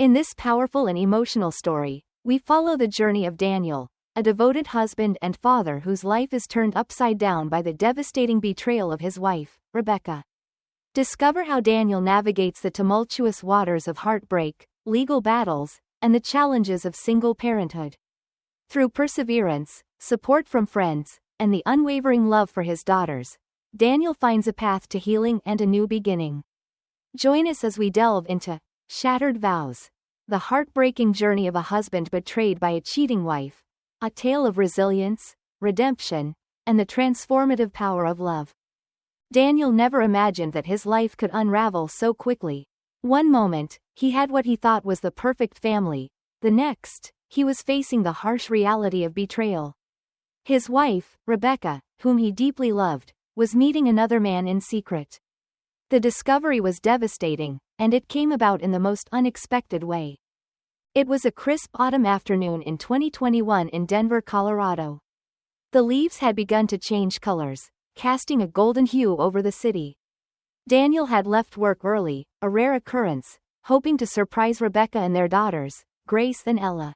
In this powerful and emotional story, we follow the journey of Daniel, a devoted husband and father whose life is turned upside down by the devastating betrayal of his wife, Rebecca. Discover how Daniel navigates the tumultuous waters of heartbreak, legal battles, and the challenges of single parenthood. Through perseverance, support from friends, and the unwavering love for his daughters, Daniel finds a path to healing and a new beginning. Join us as we delve into Shattered Vows, the heartbreaking journey of a husband betrayed by a cheating wife, a tale of resilience, redemption, and the transformative power of love. Daniel never imagined that his life could unravel so quickly. One moment, he had what he thought was the perfect family. The next, he was facing the harsh reality of betrayal. His wife, Rebecca, whom he deeply loved, was meeting another man in secret. The discovery was devastating, and it came about in the most unexpected way. It was a crisp autumn afternoon in 2021 in Denver, Colorado. The leaves had begun to change colors, casting a golden hue over the city. Daniel had left work early, a rare occurrence, hoping to surprise Rebecca and their daughters, Grace and Ella.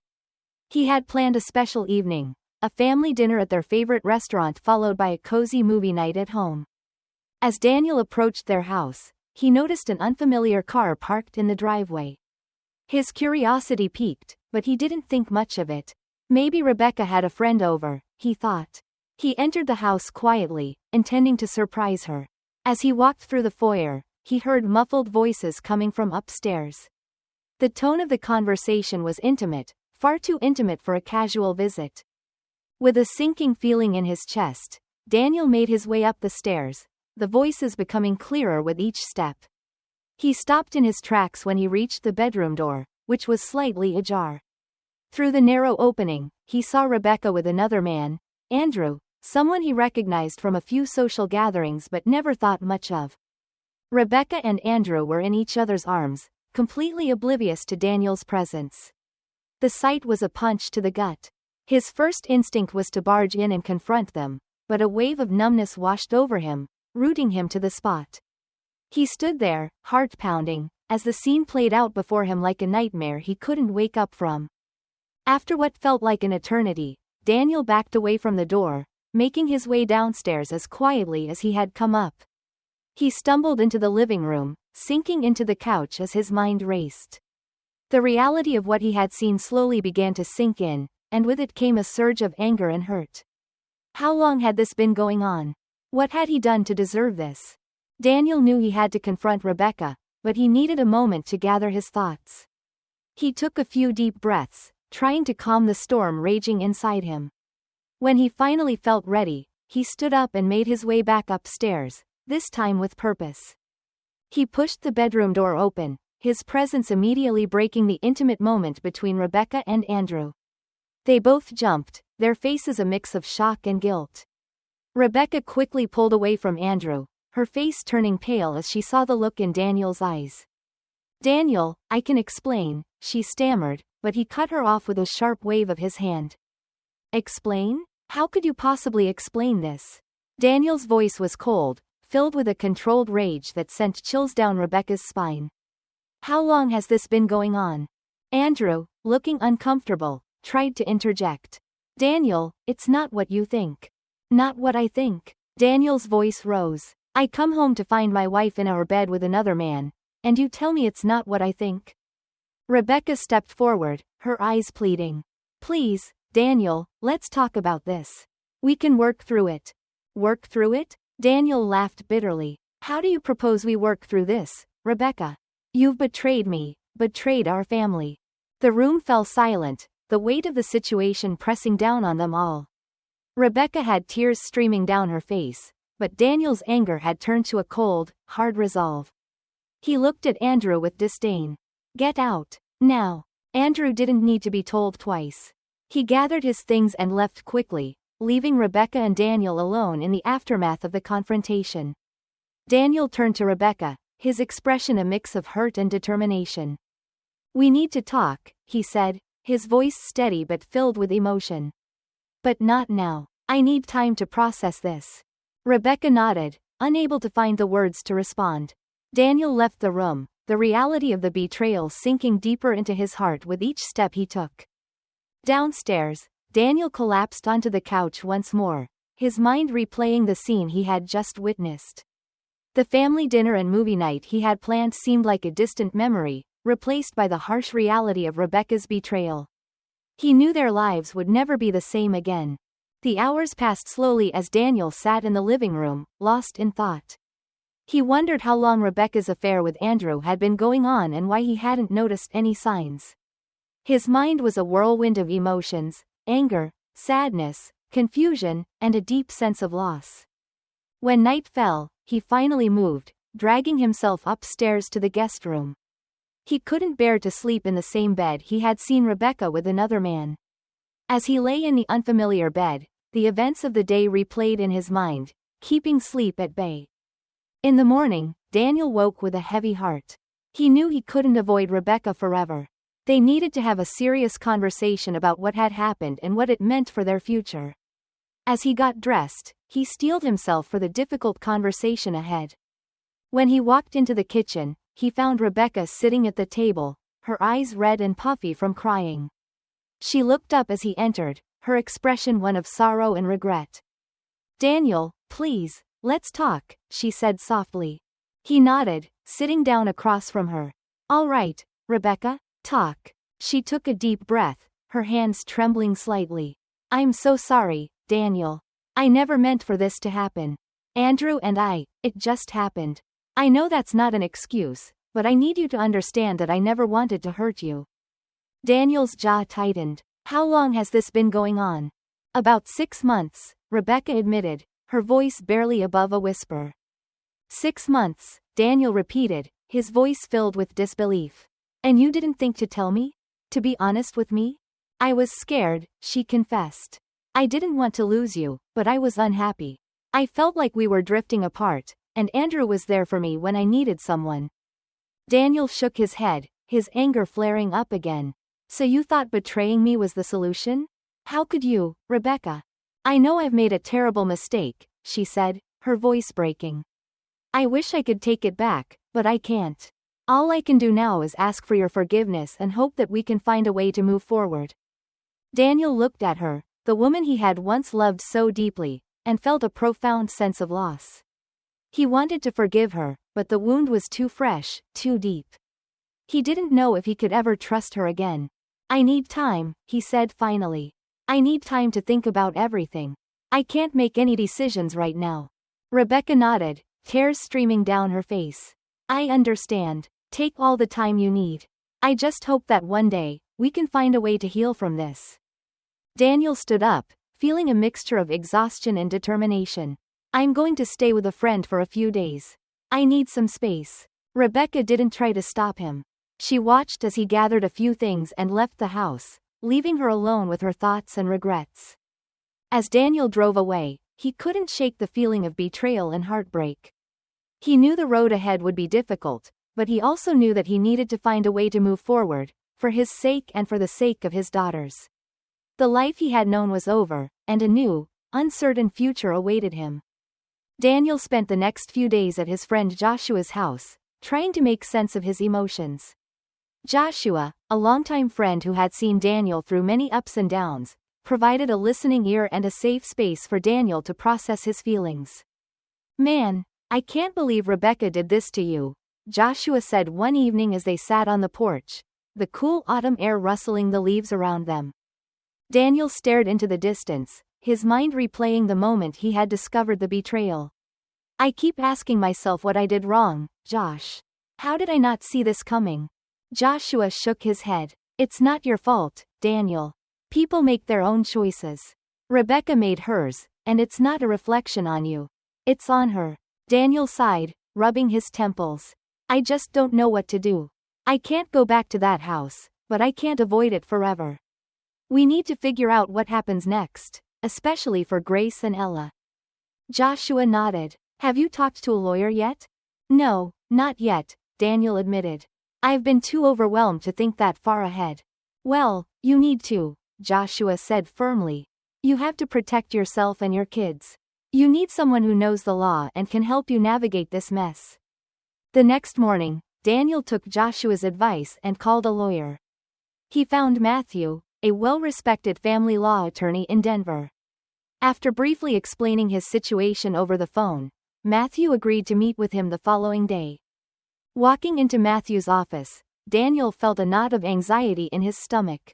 He had planned a special evening, a family dinner at their favorite restaurant followed by a cozy movie night at home. As Daniel approached their house, he noticed an unfamiliar car parked in the driveway. His curiosity piqued, but he didn't think much of it. Maybe Rebecca had a friend over, he thought. He entered the house quietly, intending to surprise her. As he walked through the foyer, he heard muffled voices coming from upstairs. The tone of the conversation was intimate, far too intimate for a casual visit. With a sinking feeling in his chest, Daniel made his way up the stairs, the voices becoming clearer with each step. He stopped in his tracks when he reached the bedroom door, which was slightly ajar. Through the narrow opening, he saw Rebecca with another man, Andrew, someone he recognized from a few social gatherings but never thought much of. Rebecca and Andrew were in each other's arms, completely oblivious to Daniel's presence. The sight was a punch to the gut. His first instinct was to barge in and confront them, but a wave of numbness washed over him, rooting him to the spot. He stood there, heart pounding, as the scene played out before him like a nightmare he couldn't wake up from. After what felt like an eternity, Daniel backed away from the door, making his way downstairs as quietly as he had come up. He stumbled into the living room, sinking into the couch as his mind raced. The reality of what he had seen slowly began to sink in, and with it came a surge of anger and hurt. How long had this been going on? What had he done to deserve this? Daniel knew he had to confront Rebecca, but he needed a moment to gather his thoughts. He took a few deep breaths, trying to calm the storm raging inside him. When he finally felt ready, he stood up and made his way back upstairs, this time with purpose. He pushed the bedroom door open, his presence immediately breaking the intimate moment between Rebecca and Andrew. They both jumped, their faces a mix of shock and guilt. Rebecca quickly pulled away from Andrew, her face turning pale as she saw the look in Daniel's eyes. "Daniel, I can explain," she stammered, but he cut her off with a sharp wave of his hand. "Explain? How could you possibly explain this?" Daniel's voice was cold, filled with a controlled rage that sent chills down Rebecca's spine. "How long has this been going on?" Andrew, looking uncomfortable, tried to interject. "Daniel, it's not what you think." "Not what I think." Daniel's voice rose. "I come home to find my wife in our bed with another man, and you tell me it's not what I think?" Rebecca stepped forward, her eyes pleading. "Please, Daniel, let's talk about this. We can work through it." "Work through it?" Daniel laughed bitterly. "How do you propose we work through this, Rebecca? You've betrayed me, betrayed our family." The room fell silent, the weight of the situation pressing down on them all. Rebecca had tears streaming down her face, but Daniel's anger had turned to a cold, hard resolve. He looked at Andrew with disdain. "Get out, now." Andrew didn't need to be told twice. He gathered his things and left quickly, leaving Rebecca and Daniel alone in the aftermath of the confrontation. Daniel turned to Rebecca, his expression a mix of hurt and determination. "We need to talk," he said, his voice steady but filled with emotion. "But not now. I need time to process this." Rebecca nodded, unable to find the words to respond. Daniel left the room, the reality of the betrayal sinking deeper into his heart with each step he took. Downstairs, Daniel collapsed onto the couch once more, his mind replaying the scene he had just witnessed. The family dinner and movie night he had planned seemed like a distant memory, replaced by the harsh reality of Rebecca's betrayal. He knew their lives would never be the same again. The hours passed slowly as Daniel sat in the living room, lost in thought. He wondered how long Rebecca's affair with Andrew had been going on and why he hadn't noticed any signs. His mind was a whirlwind of emotions: anger, sadness, confusion, and a deep sense of loss. When night fell, he finally moved, dragging himself upstairs to the guest room. He couldn't bear to sleep in the same bed he had seen Rebecca with another man. As he lay in the unfamiliar bed, the events of the day replayed in his mind, keeping sleep at bay. In the morning, Daniel woke with a heavy heart. He knew he couldn't avoid Rebecca forever. They needed to have a serious conversation about what had happened and what it meant for their future. As he got dressed, he steeled himself for the difficult conversation ahead. When he walked into the kitchen, he found Rebecca sitting at the table, her eyes red and puffy from crying. She looked up as he entered, her expression one of sorrow and regret. "Daniel, please, let's talk," she said softly. He nodded, sitting down across from her. "All right, Rebecca, talk." She took a deep breath, her hands trembling slightly. "I'm so sorry, Daniel. I never meant for this to happen. Andrew and it just happened. I know that's not an excuse, but I need you to understand that I never wanted to hurt you." Daniel's jaw tightened. "How long has this been going on?" "About 6 months, Rebecca admitted, her voice barely above a whisper. 6 months, Daniel repeated, his voice filled with disbelief. "And you didn't think to tell me? To be honest with me?" "I was scared," she confessed. "I didn't want to lose you, but I was unhappy. I felt like we were drifting apart, and Andrew was there for me when I needed someone." Daniel shook his head, his anger flaring up again. "So you thought betraying me was the solution? How could you, Rebecca?" "I know I've made a terrible mistake," she said, her voice breaking. "I wish I could take it back, but I can't. All I can do now is ask for your forgiveness and hope that we can find a way to move forward." Daniel looked at her, the woman he had once loved so deeply, and felt a profound sense of loss. He wanted to forgive her, but the wound was too fresh, too deep. He didn't know if he could ever trust her again. "I need time," he said finally. "I need time to think about everything. I can't make any decisions right now." Rebecca nodded, tears streaming down her face. "I understand. Take all the time you need. I just hope that one day, we can find a way to heal from this." Daniel stood up, feeling a mixture of exhaustion and determination. "I'm going to stay with a friend for a few days. I need some space." Rebecca didn't try to stop him. She watched as he gathered a few things and left the house, leaving her alone with her thoughts and regrets. As Daniel drove away, he couldn't shake the feeling of betrayal and heartbreak. He knew the road ahead would be difficult, but he also knew that he needed to find a way to move forward, for his sake and for the sake of his daughters. The life he had known was over, and a new, uncertain future awaited him. Daniel spent the next few days at his friend Joshua's house, trying to make sense of his emotions. Joshua, a longtime friend who had seen Daniel through many ups and downs, provided a listening ear and a safe space for Daniel to process his feelings. "Man, I can't believe Rebecca did this to you," Joshua said one evening as they sat on the porch, the cool autumn air rustling the leaves around them. Daniel stared into the distance, his mind replaying the moment he had discovered the betrayal. "I keep asking myself what I did wrong, Josh. How did I not see this coming?" Joshua shook his head. "It's not your fault, Daniel. People make their own choices. Rebecca made hers, and it's not a reflection on you. It's on her." Daniel sighed, rubbing his temples. "I just don't know what to do. I can't go back to that house, but I can't avoid it forever. We need to figure out what happens next, especially for Grace and Ella." Joshua nodded. "Have you talked to a lawyer yet?" "No, not yet," Daniel admitted. "I've been too overwhelmed to think that far ahead." "Well, you need to," Joshua said firmly. "You have to protect yourself and your kids. You need someone who knows the law and can help you navigate this mess." The next morning, Daniel took Joshua's advice and called a lawyer. He found Matthew, a well-respected family law attorney in Denver. After briefly explaining his situation over the phone, Matthew agreed to meet with him the following day. Walking into Matthew's office, Daniel felt a knot of anxiety in his stomach.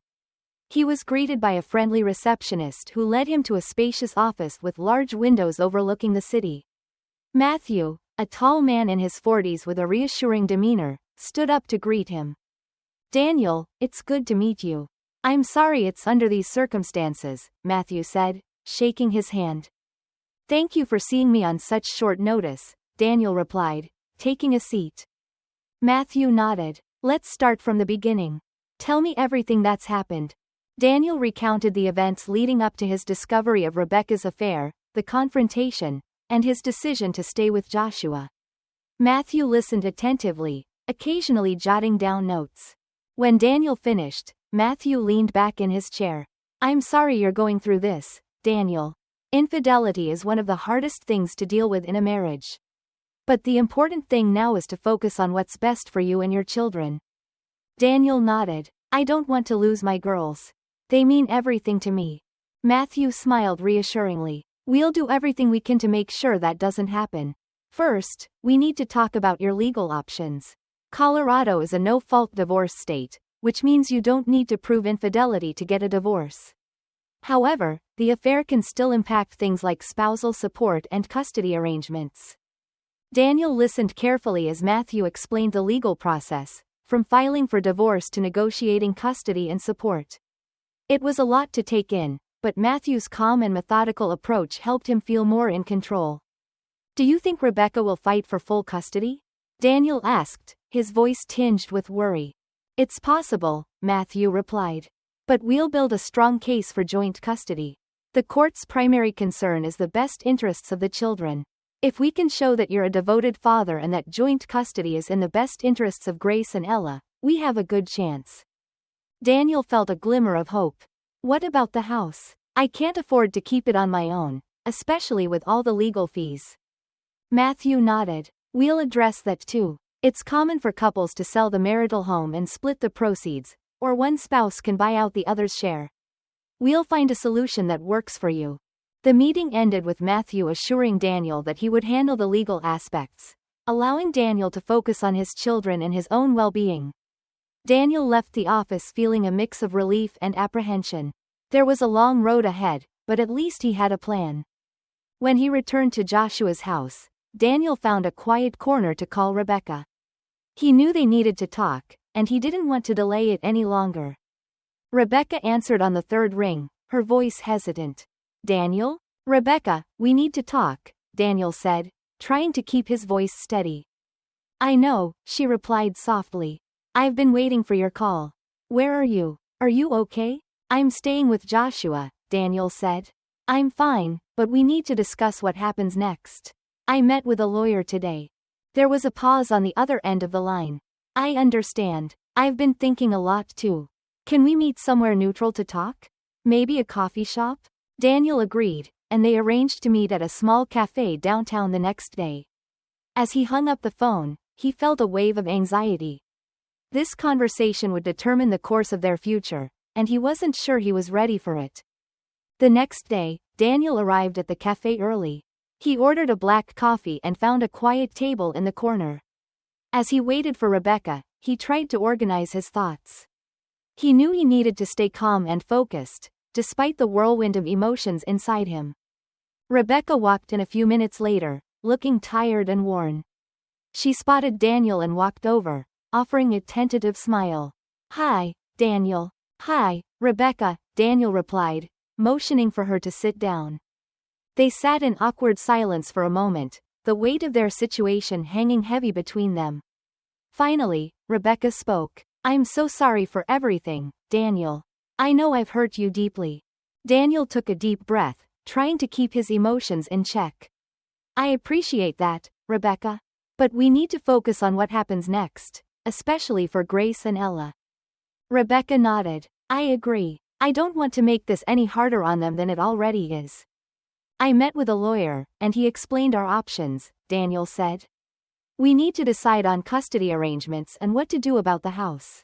He was greeted by a friendly receptionist who led him to a spacious office with large windows overlooking the city. Matthew, a tall man in his 40s with a reassuring demeanor, stood up to greet him. "Daniel, it's good to meet you. I'm sorry it's under these circumstances," Matthew said, shaking his hand. "Thank you for seeing me on such short notice," Daniel replied, taking a seat. Matthew nodded. "Let's start from the beginning. Tell me everything that's happened." Daniel recounted the events leading up to his discovery of Rebecca's affair, the confrontation, and his decision to stay with Joshua. Matthew listened attentively, occasionally jotting down notes. When Daniel finished, Matthew leaned back in his chair. "I'm sorry you're going through this, Daniel. Infidelity is one of the hardest things to deal with in a marriage. But the important thing now is to focus on what's best for you and your children." Daniel nodded. "I don't want to lose my girls. They mean everything to me." Matthew smiled reassuringly. "We'll do everything we can to make sure that doesn't happen. First, we need to talk about your legal options. Colorado is a no-fault divorce state, which means you don't need to prove infidelity to get a divorce. However, the affair can still impact things like spousal support and custody arrangements." Daniel listened carefully as Matthew explained the legal process, from filing for divorce to negotiating custody and support. It was a lot to take in, but Matthew's calm and methodical approach helped him feel more in control. "Do you think Rebecca will fight for full custody?" Daniel asked, his voice tinged with worry. "It's possible," Matthew replied. "But we'll build a strong case for joint custody. The court's primary concern is the best interests of the children. If we can show that you're a devoted father and that joint custody is in the best interests of Grace and Ella, we have a good chance." Daniel felt a glimmer of hope. "What about the house? I can't afford to keep it on my own, especially with all the legal fees." Matthew nodded. "We'll address that too. It's common for couples to sell the marital home and split the proceeds, or one spouse can buy out the other's share. We'll find a solution that works for you." The meeting ended with Matthew assuring Daniel that he would handle the legal aspects, allowing Daniel to focus on his children and his own well-being. Daniel left the office feeling a mix of relief and apprehension. There was a long road ahead, but at least he had a plan. When he returned to Joshua's house, Daniel found a quiet corner to call Rebecca. He knew they needed to talk, and he didn't want to delay it any longer. Rebecca answered on the third ring, her voice hesitant. "Daniel? Rebecca, we need to talk," Daniel said, trying to keep his voice steady. "I know," she replied softly. "I've been waiting for your call. Where are you? Are you okay?" "I'm staying with Joshua," Daniel said. "I'm fine, but we need to discuss what happens next. I met with a lawyer today." There was a pause on the other end of the line. "I understand. I've been thinking a lot too. Can we meet somewhere neutral to talk? Maybe a coffee shop?" Daniel agreed, and they arranged to meet at a small cafe downtown the next day. As he hung up the phone, he felt a wave of anxiety. This conversation would determine the course of their future, and he wasn't sure he was ready for it. The next day, Daniel arrived at the cafe early. He ordered a black coffee and found a quiet table in the corner. As he waited for Rebecca, he tried to organize his thoughts. He knew he needed to stay calm and focused, despite the whirlwind of emotions inside him. Rebecca walked in a few minutes later, looking tired and worn. She spotted Daniel and walked over, offering a tentative smile. "Hi, Daniel." "Hi, Rebecca," Daniel replied, motioning for her to sit down. They sat in awkward silence for a moment, the weight of their situation hanging heavy between them. Finally, Rebecca spoke. "I'm so sorry for everything, Daniel. I know I've hurt you deeply." Daniel took a deep breath, trying to keep his emotions in check. "I appreciate that, Rebecca. But we need to focus on what happens next, especially for Grace and Ella." Rebecca nodded. "I agree. I don't want to make this any harder on them than it already is." "I met with a lawyer, and he explained our options," Daniel said. We need to decide on custody arrangements and what to do about the house.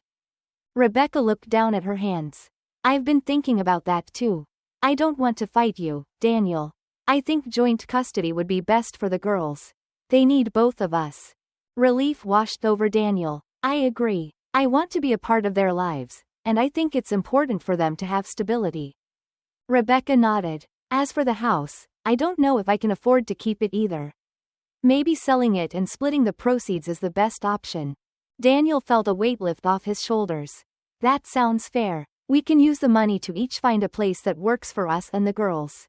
Rebecca looked down at her hands. I've been thinking about that too. I don't want to fight you, Daniel. I think joint custody would be best for the girls. They need both of us. Relief washed over Daniel. I agree. I want to be a part of their lives, and I think it's important for them to have stability. Rebecca nodded. As for the house, I don't know if I can afford to keep it either. Maybe selling it and splitting the proceeds is the best option. Daniel felt a weight lift off his shoulders. That sounds fair. We can use the money to each find a place that works for us and the girls.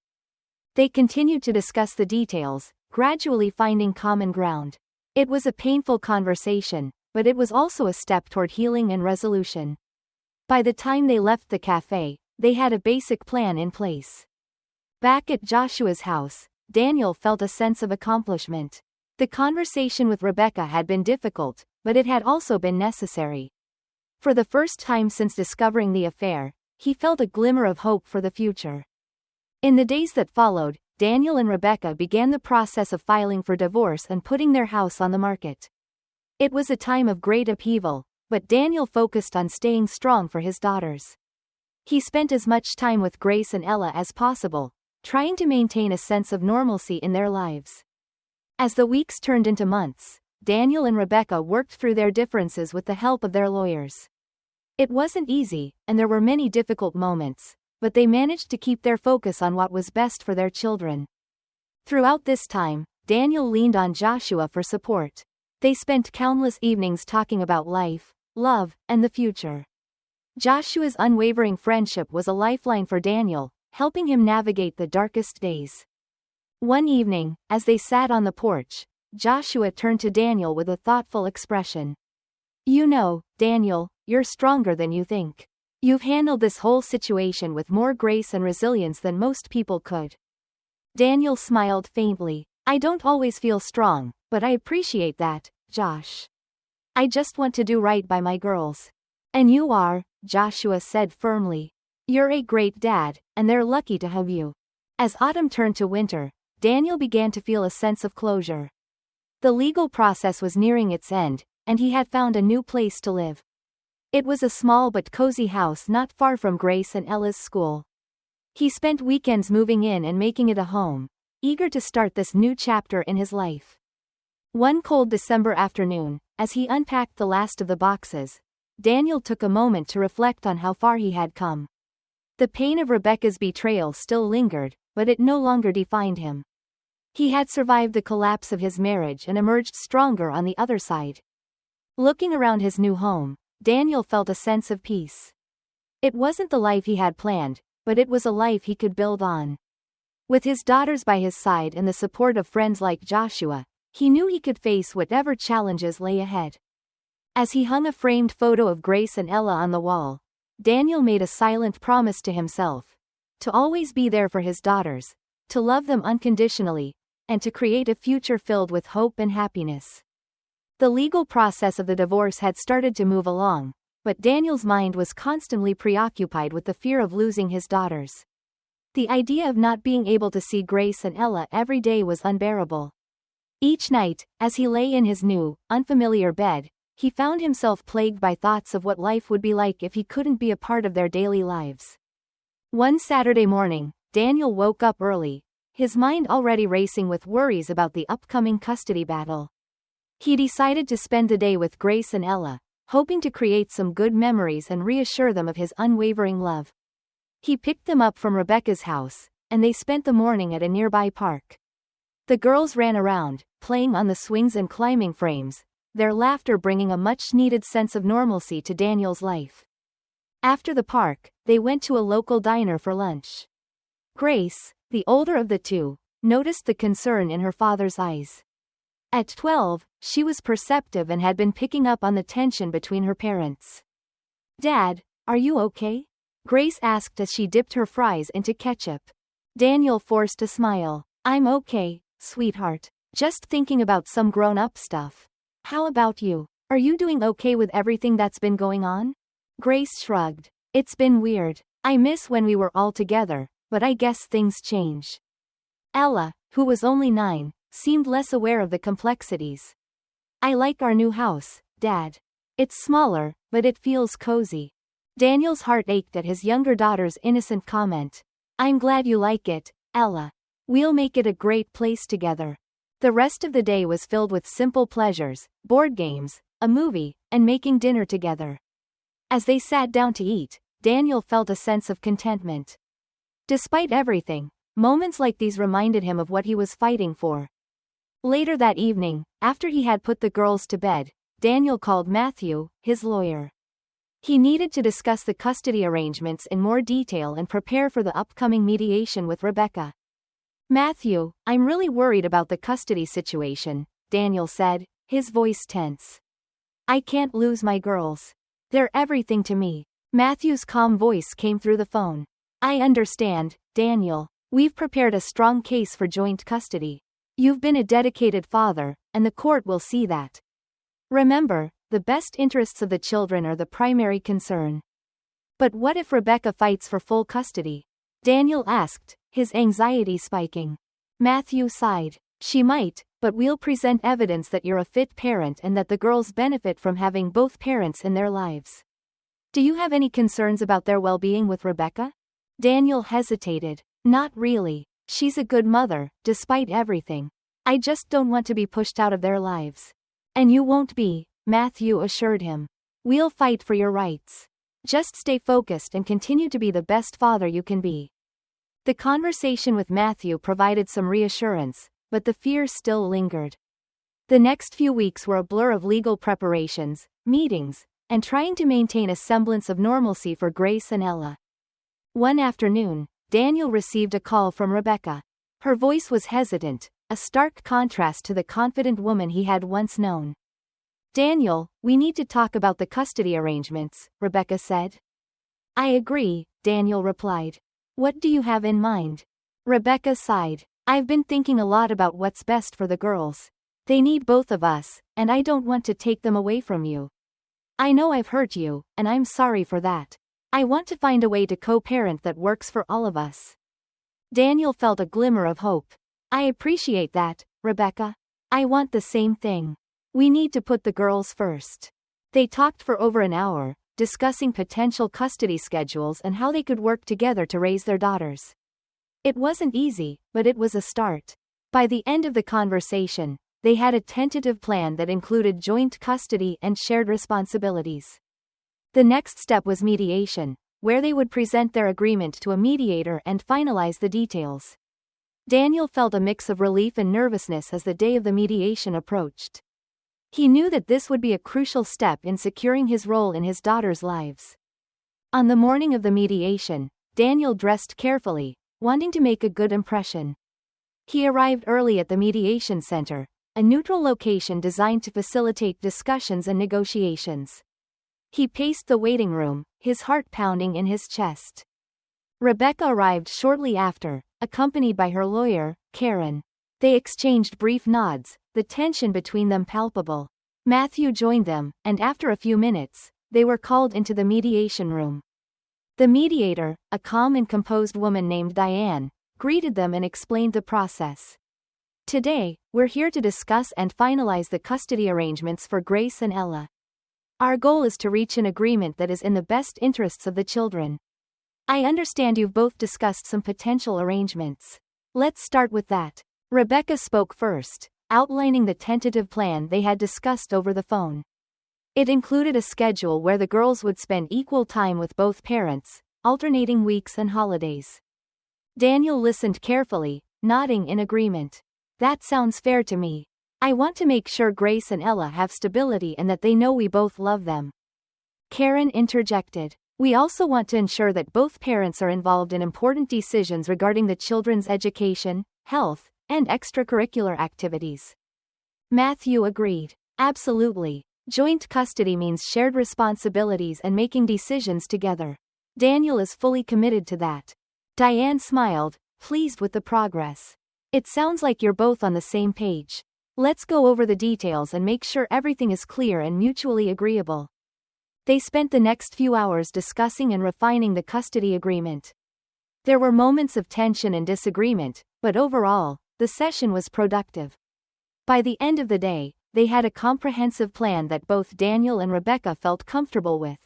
They continued to discuss the details, gradually finding common ground. It was a painful conversation, but it was also a step toward healing and resolution. By the time they left the cafe, they had a basic plan in place. Back at Joshua's house, Daniel felt a sense of accomplishment. The conversation with Rebecca had been difficult, but it had also been necessary. For the first time since discovering the affair, he felt a glimmer of hope for the future. In the days that followed, Daniel and Rebecca began the process of filing for divorce and putting their house on the market. It was a time of great upheaval, but Daniel focused on staying strong for his daughters. He spent as much time with Grace and Ella as possible, trying to maintain a sense of normalcy in their lives. As the weeks turned into months, Daniel and Rebecca worked through their differences with the help of their lawyers. It wasn't easy, and there were many difficult moments, but they managed to keep their focus on what was best for their children. Throughout this time, Daniel leaned on Joshua for support. They spent countless evenings talking about life, love, and the future. Joshua's unwavering friendship was a lifeline for Daniel, helping him navigate the darkest days. One evening, as they sat on the porch, Joshua turned to Daniel with a thoughtful expression. You know, Daniel, you're stronger than you think. You've handled this whole situation with more grace and resilience than most people could. Daniel smiled faintly. I don't always feel strong, but I appreciate that, Josh. I just want to do right by my girls. And you are, Joshua said firmly. You're a great dad, and they're lucky to have you. As autumn turned to winter, Daniel began to feel a sense of closure. The legal process was nearing its end, and he had found a new place to live. It was a small but cozy house not far from Grace and Ella's school. He spent weekends moving in and making it a home, eager to start this new chapter in his life. One cold December afternoon, as he unpacked the last of the boxes, Daniel took a moment to reflect on how far he had come. The pain of Rebecca's betrayal still lingered, but it no longer defined him. He had survived the collapse of his marriage and emerged stronger on the other side. Looking around his new home, Daniel felt a sense of peace. It wasn't the life he had planned, but it was a life he could build on. With his daughters by his side and the support of friends like Joshua, he knew he could face whatever challenges lay ahead. As he hung a framed photo of Grace and Ella on the wall, Daniel made a silent promise to himself. To always be there for his daughters, to love them unconditionally, and to create a future filled with hope and happiness. The legal process of the divorce had started to move along, but Daniel's mind was constantly preoccupied with the fear of losing his daughters. The idea of not being able to see Grace and Ella every day was unbearable. Each night, as he lay in his new, unfamiliar bed, he found himself plagued by thoughts of what life would be like if he couldn't be a part of their daily lives. One Saturday morning, Daniel woke up early, his mind already racing with worries about the upcoming custody battle. He decided to spend the day with Grace and Ella, hoping to create some good memories and reassure them of his unwavering love. He picked them up from Rebecca's house, and they spent the morning at a nearby park. The girls ran around, playing on the swings and climbing frames, their laughter bringing a much-needed sense of normalcy to Daniel's life. After the park, they went to a local diner for lunch. Grace, the older of the two, noticed the concern in her father's eyes. At 12, she was perceptive and had been picking up on the tension between her parents. Dad, are you okay? Grace asked as she dipped her fries into ketchup. Daniel forced a smile. I'm okay, sweetheart. Just thinking about some grown-up stuff. How about you? Are you doing okay with everything that's been going on? Grace shrugged. It's been weird. I miss when we were all together, but I guess things change. Ella, who was only 9, seemed less aware of the complexities. I like our new house, Dad. It's smaller, but it feels cozy. Daniel's heart ached at his younger daughter's innocent comment. I'm glad you like it, Ella. We'll make it a great place together. The rest of the day was filled with simple pleasures, board games, a movie, and making dinner together. As they sat down to eat, Daniel felt a sense of contentment. Despite everything, moments like these reminded him of what he was fighting for. Later that evening, after he had put the girls to bed, Daniel called Matthew, his lawyer. He needed to discuss the custody arrangements in more detail and prepare for the upcoming mediation with Rebecca. Matthew, I'm really worried about the custody situation, Daniel said, his voice tense. I can't lose my girls. They're everything to me. Matthew's calm voice came through the phone. I understand, Daniel. We've prepared a strong case for joint custody. You've been a dedicated father, and the court will see that. Remember, the best interests of the children are the primary concern. But what if Rebecca fights for full custody? Daniel asked, his anxiety spiking. Matthew sighed. She might, but we'll present evidence that you're a fit parent and that the girls benefit from having both parents in their lives. Do you have any concerns about their well-being with Rebecca? Daniel hesitated. Not really. She's a good mother, despite everything. I just don't want to be pushed out of their lives. And you won't be, Matthew assured him. We'll fight for your rights. Just stay focused and continue to be the best father you can be. The conversation with Matthew provided some reassurance, but the fear still lingered. The next few weeks were a blur of legal preparations, meetings, and trying to maintain a semblance of normalcy for Grace and Ella. One afternoon, Daniel received a call from Rebecca. Her voice was hesitant, a stark contrast to the confident woman he had once known. Daniel, we need to talk about the custody arrangements, Rebecca said. I agree, Daniel replied. What do you have in mind? Rebecca sighed. I've been thinking a lot about what's best for the girls. They need both of us, and I don't want to take them away from you. I know I've hurt you, and I'm sorry for that. I want to find a way to co-parent that works for all of us. Daniel felt a glimmer of hope. I appreciate that, Rebecca. I want the same thing. We need to put the girls first. They talked for over an hour, discussing potential custody schedules and how they could work together to raise their daughters. It wasn't easy, but it was a start. By the end of the conversation, they had a tentative plan that included joint custody and shared responsibilities. The next step was mediation, where they would present their agreement to a mediator and finalize the details. Daniel felt a mix of relief and nervousness as the day of the mediation approached. He knew that this would be a crucial step in securing his role in his daughters' lives. On the morning of the mediation, Daniel dressed carefully, wanting to make a good impression. He arrived early at the mediation center, a neutral location designed to facilitate discussions and negotiations. He paced the waiting room, his heart pounding in his chest. Rebecca arrived shortly after, accompanied by her lawyer, Karen. They exchanged brief nods, the tension between them palpable. Matthew joined them, and after a few minutes, they were called into the mediation room. The mediator, a calm and composed woman named Diane, greeted them and explained the process. Today, we're here to discuss and finalize the custody arrangements for Grace and Ella. Our goal is to reach an agreement that is in the best interests of the children. I understand you've both discussed some potential arrangements. Let's start with that. Rebecca spoke first, outlining the tentative plan they had discussed over the phone. It included a schedule where the girls would spend equal time with both parents, alternating weeks and holidays. Daniel listened carefully, nodding in agreement. That sounds fair to me. I want to make sure Grace and Ella have stability and that they know we both love them. Karen interjected. We also want to ensure that both parents are involved in important decisions regarding the children's education, health, and extracurricular activities. Matthew agreed. Absolutely. Joint custody means shared responsibilities and making decisions together. Daniel is fully committed to that. Diane smiled, pleased with the progress. It sounds like you're both on the same page. Let's go over the details and make sure everything is clear and mutually agreeable. They spent the next few hours discussing and refining the custody agreement. There were moments of tension and disagreement, but overall, the session was productive. By the end of the day, they had a comprehensive plan that both Daniel and Rebecca felt comfortable with.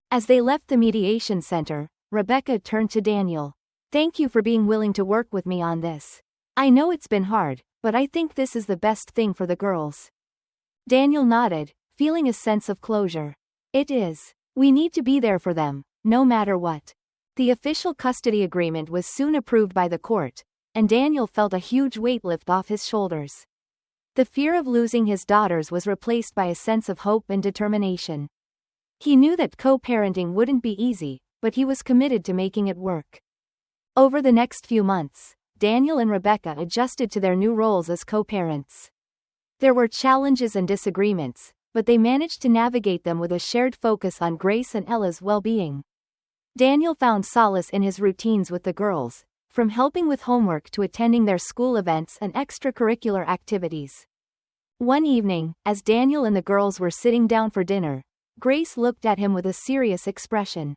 As they left the mediation center, Rebecca turned to Daniel. "Thank you for being willing to work with me on this. I know it's been hard, but I think this is the best thing for the girls." Daniel nodded, feeling a sense of closure. "It is. We need to be there for them, no matter what." The official custody agreement was soon approved by the court, and Daniel felt a huge weight lift off his shoulders. The fear of losing his daughters was replaced by a sense of hope and determination. He knew that co-parenting wouldn't be easy, but he was committed to making it work. Over the next few months, Daniel and Rebecca adjusted to their new roles as co-parents. There were challenges and disagreements, but they managed to navigate them with a shared focus on Grace and Ella's well-being. Daniel found solace in his routines with the girls, from helping with homework to attending their school events and extracurricular activities. One evening, as Daniel and the girls were sitting down for dinner, Grace looked at him with a serious expression.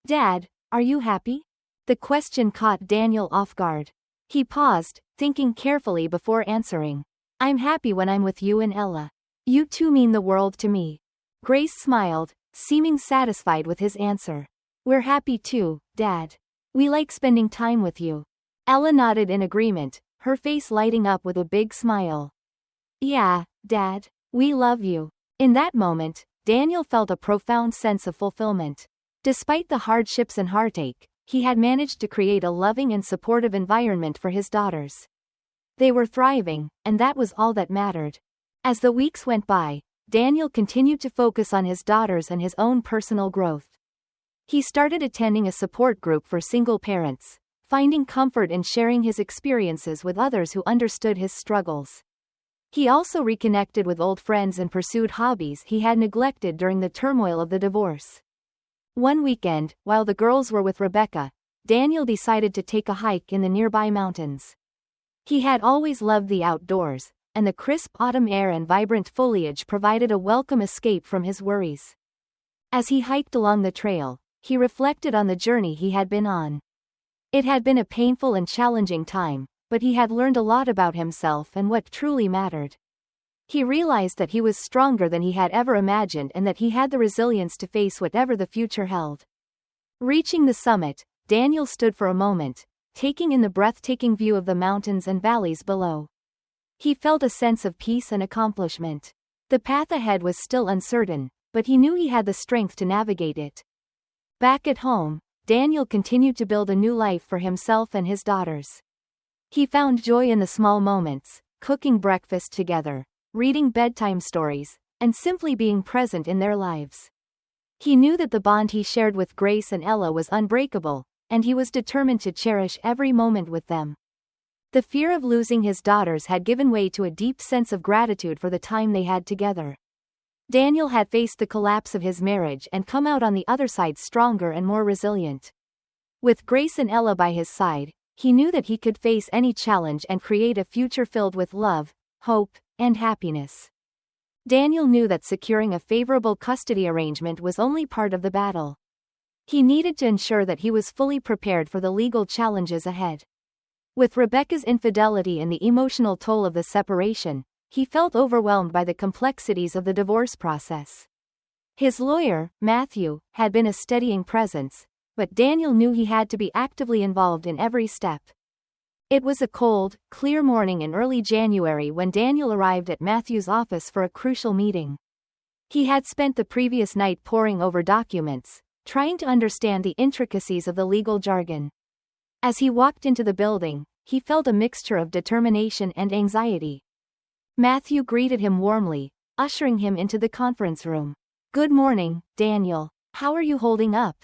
"Dad, are you happy?" The question caught Daniel off guard. He paused, thinking carefully before answering. "I'm happy when I'm with you and Ella. You two mean the world to me." Grace smiled, seeming satisfied with his answer. "We're happy too, Dad. We like spending time with you." Ella nodded in agreement, her face lighting up with a big smile. "Yeah, Dad, we love you." In that moment, Daniel felt a profound sense of fulfillment. Despite the hardships and heartache, he had managed to create a loving and supportive environment for his daughters. They were thriving, and that was all that mattered. As the weeks went by, Daniel continued to focus on his daughters and his own personal growth. He started attending a support group for single parents, finding comfort in sharing his experiences with others who understood his struggles. He also reconnected with old friends and pursued hobbies he had neglected during the turmoil of the divorce. One weekend, while the girls were with Rebecca, Daniel decided to take a hike in the nearby mountains. He had always loved the outdoors, and the crisp autumn air and vibrant foliage provided a welcome escape from his worries. As he hiked along the trail, he reflected on the journey he had been on. It had been a painful and challenging time, but he had learned a lot about himself and what truly mattered. He realized that he was stronger than he had ever imagined and that he had the resilience to face whatever the future held. Reaching the summit, Daniel stood for a moment, taking in the breathtaking view of the mountains and valleys below. He felt a sense of peace and accomplishment. The path ahead was still uncertain, but he knew he had the strength to navigate it. Back at home, Daniel continued to build a new life for himself and his daughters. He found joy in the small moments, cooking breakfast together, reading bedtime stories, and simply being present in their lives. He knew that the bond he shared with Grace and Ella was unbreakable, and he was determined to cherish every moment with them. The fear of losing his daughters had given way to a deep sense of gratitude for the time they had together. Daniel had faced the collapse of his marriage and come out on the other side stronger and more resilient. With Grace and Ella by his side, he knew that he could face any challenge and create a future filled with love, hope, and happiness. Daniel knew that securing a favorable custody arrangement was only part of the battle. He needed to ensure that he was fully prepared for the legal challenges ahead. With Rebecca's infidelity and the emotional toll of the separation, he felt overwhelmed by the complexities of the divorce process. His lawyer, Matthew, had been a steadying presence, but Daniel knew he had to be actively involved in every step. It was a cold, clear morning in early January when Daniel arrived at Matthew's office for a crucial meeting. He had spent the previous night poring over documents, trying to understand the intricacies of the legal jargon. As he walked into the building, he felt a mixture of determination and anxiety. Matthew greeted him warmly, ushering him into the conference room. "Good morning, Daniel. How are you holding up?"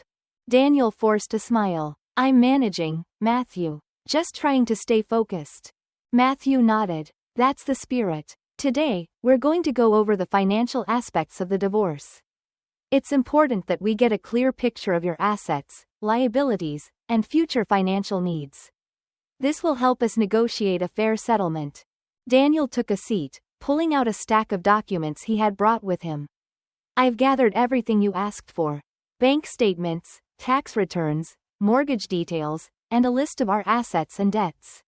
Daniel forced a smile. "I'm managing, Matthew. Just trying to stay focused." Matthew nodded. "That's the spirit. Today, we're going to go over the financial aspects of the divorce. It's important that we get a clear picture of your assets, liabilities, and future financial needs. This will help us negotiate a fair settlement." Daniel took a seat, pulling out a stack of documents he had brought with him. "I've gathered everything you asked for. Bank statements, tax returns, mortgage details, and a list of our assets and debts."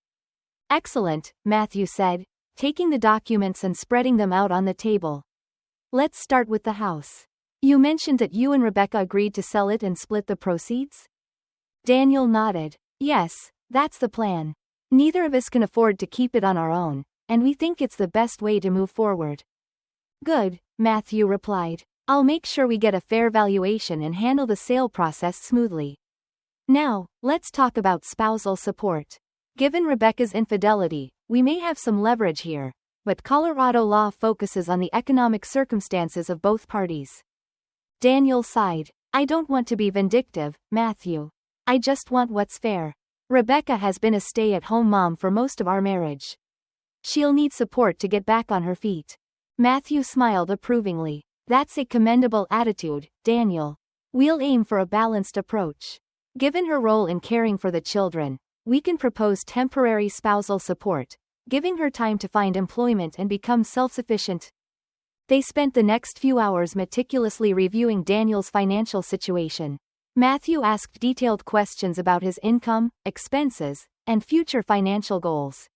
"Excellent," Matthew said, taking the documents and spreading them out on the table. Let's start with the house. You mentioned that you and Rebecca agreed to sell it and split the proceeds? Daniel nodded. Yes, that's the plan. Neither of us can afford to keep it on our own, and we think it's the best way to move forward. Good, Matthew replied. I'll make sure we get a fair valuation and handle the sale process smoothly. Now, let's talk about spousal support. Given Rebecca's infidelity, we may have some leverage here, but Colorado law focuses on the economic circumstances of both parties. Daniel sighed. I don't want to be vindictive, Matthew. I just want what's fair. Rebecca has been a stay-at-home mom for most of our marriage. She'll need support to get back on her feet. Matthew smiled approvingly. That's a commendable attitude, Daniel. We'll aim for a balanced approach. Given her role in caring for the children, we can propose temporary spousal support, giving her time to find employment and become self-sufficient. They spent the next few hours meticulously reviewing Daniel's financial situation. Matthew asked detailed questions about his income, expenses, and future financial goals.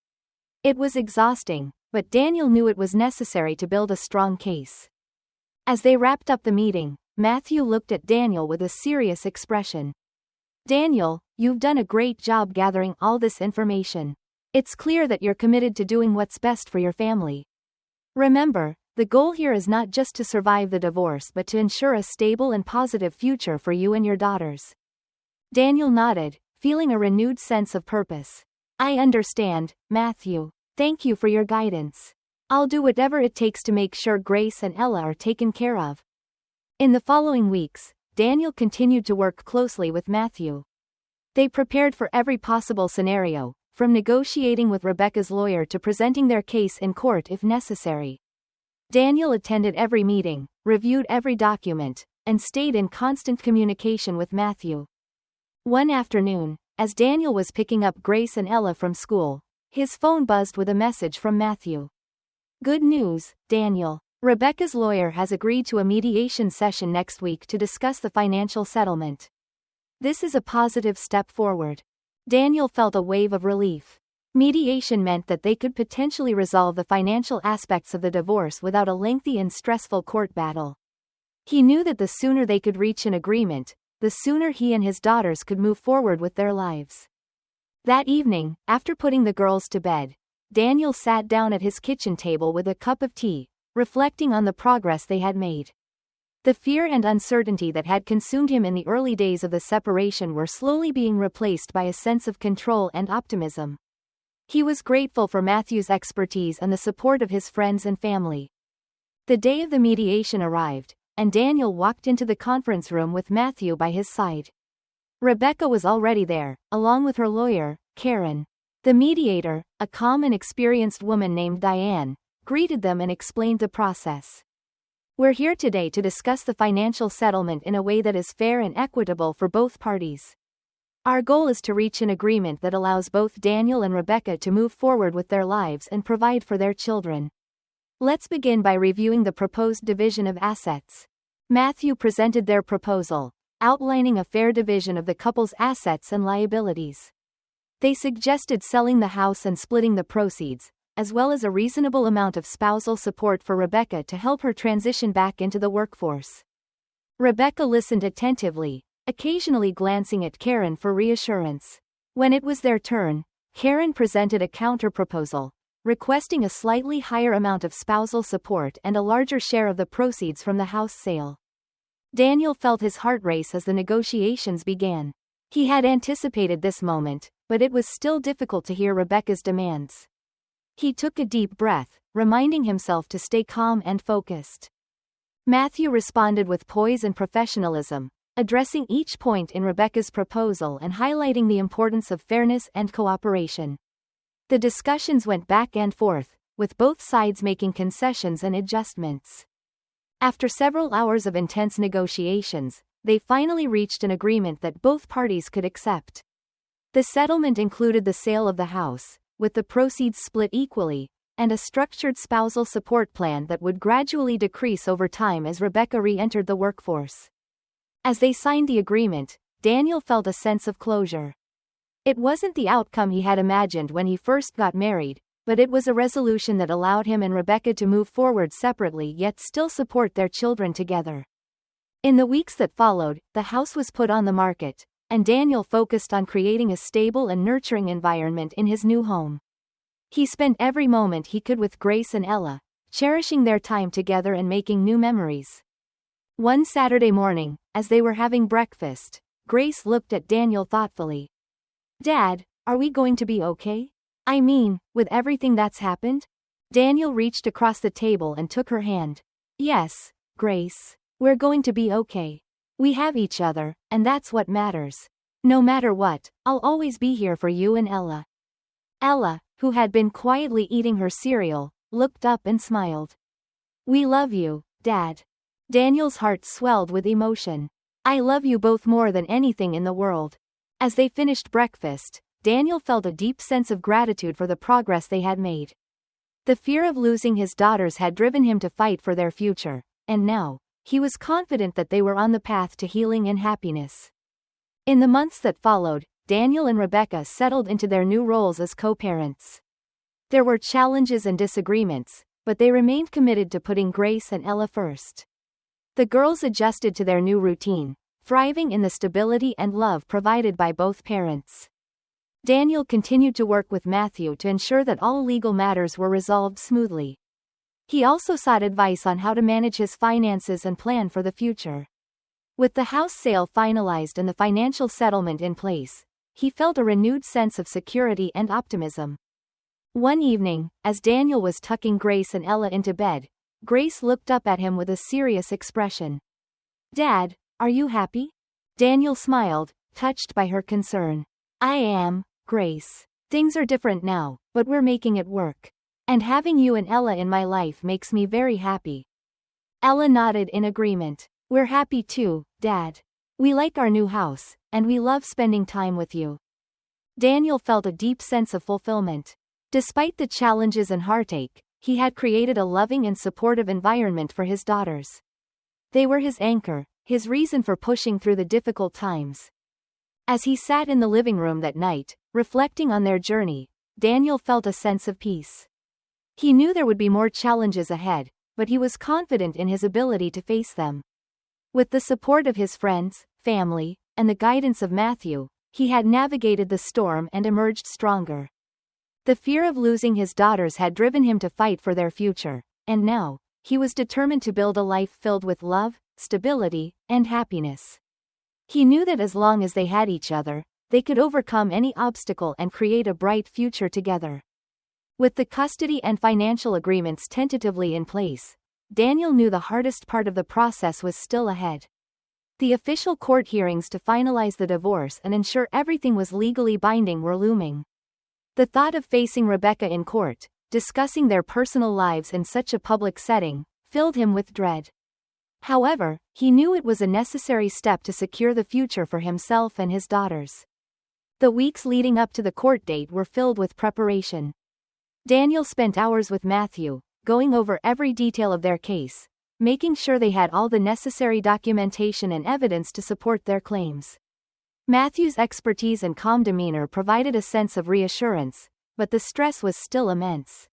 It was exhausting, but Daniel knew it was necessary to build a strong case. As they wrapped up the meeting, Matthew looked at Daniel with a serious expression. Daniel, you've done a great job gathering all this information. It's clear that you're committed to doing what's best for your family. Remember, the goal here is not just to survive the divorce but to ensure a stable and positive future for you and your daughters. Daniel nodded, feeling a renewed sense of purpose. I understand, Matthew. Thank you for your guidance. I'll do whatever it takes to make sure Grace and Ella are taken care of. In the following weeks, Daniel continued to work closely with Matthew. They prepared for every possible scenario, from negotiating with Rebecca's lawyer to presenting their case in court if necessary. Daniel attended every meeting, reviewed every document, and stayed in constant communication with Matthew. One afternoon, as Daniel was picking up Grace and Ella from school, his phone buzzed with a message from Matthew. Good news, Daniel. Rebecca's lawyer has agreed to a mediation session next week to discuss the financial settlement. This is a positive step forward. Daniel felt a wave of relief. Mediation meant that they could potentially resolve the financial aspects of the divorce without a lengthy and stressful court battle. He knew that the sooner they could reach an agreement, the sooner he and his daughters could move forward with their lives. That evening, after putting the girls to bed, Daniel sat down at his kitchen table with a cup of tea, reflecting on the progress they had made. The fear and uncertainty that had consumed him in the early days of the separation were slowly being replaced by a sense of control and optimism. He was grateful for Matthew's expertise and the support of his friends and family. The day of the mediation arrived, and Daniel walked into the conference room with Matthew by his side. Rebecca was already there, along with her lawyer, Karen. The mediator, a calm and experienced woman named Diane, greeted them and explained the process. We're here today to discuss the financial settlement in a way that is fair and equitable for both parties. Our goal is to reach an agreement that allows both Daniel and Rebecca to move forward with their lives and provide for their children. Let's begin by reviewing the proposed division of assets. Matthew presented their proposal, outlining a fair division of the couple's assets and liabilities. They suggested selling the house and splitting the proceeds, as well as a reasonable amount of spousal support for Rebecca to help her transition back into the workforce. Rebecca listened attentively, occasionally glancing at Karen for reassurance. When it was their turn, Karen presented a counter-proposal, requesting a slightly higher amount of spousal support and a larger share of the proceeds from the house sale. Daniel felt his heart race as the negotiations began. He had anticipated this moment, but it was still difficult to hear Rebecca's demands. He took a deep breath, reminding himself to stay calm and focused. Matthew responded with poise and professionalism, addressing each point in Rebecca's proposal and highlighting the importance of fairness and cooperation. The discussions went back and forth, with both sides making concessions and adjustments. After several hours of intense negotiations, they finally reached an agreement that both parties could accept. The settlement included the sale of the house, with the proceeds split equally, and a structured spousal support plan that would gradually decrease over time as Rebecca re-entered the workforce. As they signed the agreement, Daniel felt a sense of closure. It wasn't the outcome he had imagined when he first got married, but it was a resolution that allowed him and Rebecca to move forward separately yet still support their children together. In the weeks that followed, the house was put on the market, and Daniel focused on creating a stable and nurturing environment in his new home. He spent every moment he could with Grace and Ella, cherishing their time together and making new memories. One Saturday morning, as they were having breakfast, Grace looked at Daniel thoughtfully. "Dad, are we going to be okay? I mean, with everything that's happened?" Daniel reached across the table and took her hand. "Yes, Grace. We're going to be okay. We have each other, and that's what matters. No matter what, I'll always be here for you and Ella." Ella, who had been quietly eating her cereal, looked up and smiled. "We love you, Dad." Daniel's heart swelled with emotion. "I love you both more than anything in the world." As they finished breakfast, Daniel felt a deep sense of gratitude for the progress they had made. The fear of losing his daughters had driven him to fight for their future, and now, he was confident that they were on the path to healing and happiness. In the months that followed, Daniel and Rebecca settled into their new roles as co-parents. There were challenges and disagreements, but they remained committed to putting Grace and Ella first. The girls adjusted to their new routine, thriving in the stability and love provided by both parents. Daniel continued to work with Matthew to ensure that all legal matters were resolved smoothly. He also sought advice on how to manage his finances and plan for the future. With the house sale finalized and the financial settlement in place, he felt a renewed sense of security and optimism. One evening, as Daniel was tucking Grace and Ella into bed, Grace looked up at him with a serious expression. "Dad, are you happy?" Daniel smiled, touched by her concern. "I am, Grace. Things are different now, but we're making it work. And having you and Ella in my life makes me very happy." Ella nodded in agreement. "We're happy too, Dad. We like our new house, and we love spending time with you." Daniel felt a deep sense of fulfillment. Despite the challenges and heartache, he had created a loving and supportive environment for his daughters. They were his anchor, his reason for pushing through the difficult times. As he sat in the living room that night, reflecting on their journey, Daniel felt a sense of peace. He knew there would be more challenges ahead, but he was confident in his ability to face them. With the support of his friends, family, and the guidance of Matthew, he had navigated the storm and emerged stronger. The fear of losing his daughters had driven him to fight for their future, and now, he was determined to build a life filled with love, stability, and happiness. He knew that as long as they had each other, they could overcome any obstacle and create a bright future together. With the custody and financial agreements tentatively in place, Daniel knew the hardest part of the process was still ahead. The official court hearings to finalize the divorce and ensure everything was legally binding were looming. The thought of facing Rebecca in court, discussing their personal lives in such a public setting, filled him with dread. However, he knew it was a necessary step to secure the future for himself and his daughters. The weeks leading up to the court date were filled with preparation. Daniel spent hours with Matthew, going over every detail of their case, making sure they had all the necessary documentation and evidence to support their claims. Matthew's expertise and calm demeanor provided a sense of reassurance, but the stress was still immense.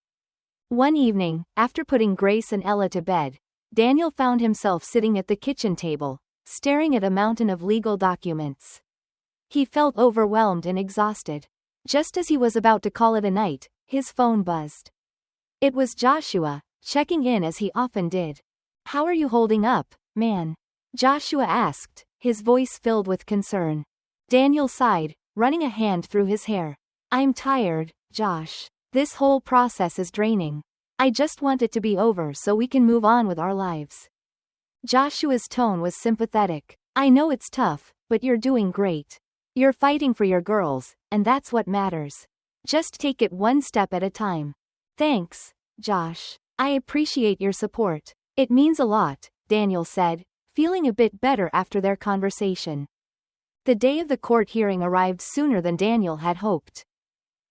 One evening, after putting Grace and Ella to bed, Daniel found himself sitting at the kitchen table, staring at a mountain of legal documents. He felt overwhelmed and exhausted. Just as he was about to call it a night, his phone buzzed. It was Joshua, checking in as he often did. "How are you holding up, man?" Joshua asked, his voice filled with concern. Daniel sighed, running a hand through his hair. "I'm tired, Josh. This whole process is draining. I just want it to be over so we can move on with our lives." Joshua's tone was sympathetic. "I know it's tough, but you're doing great. You're fighting for your girls, and that's what matters. Just take it one step at a time." "Thanks, Josh. I appreciate your support. It means a lot," Daniel said, feeling a bit better after their conversation. The day of the court hearing arrived sooner than Daniel had hoped.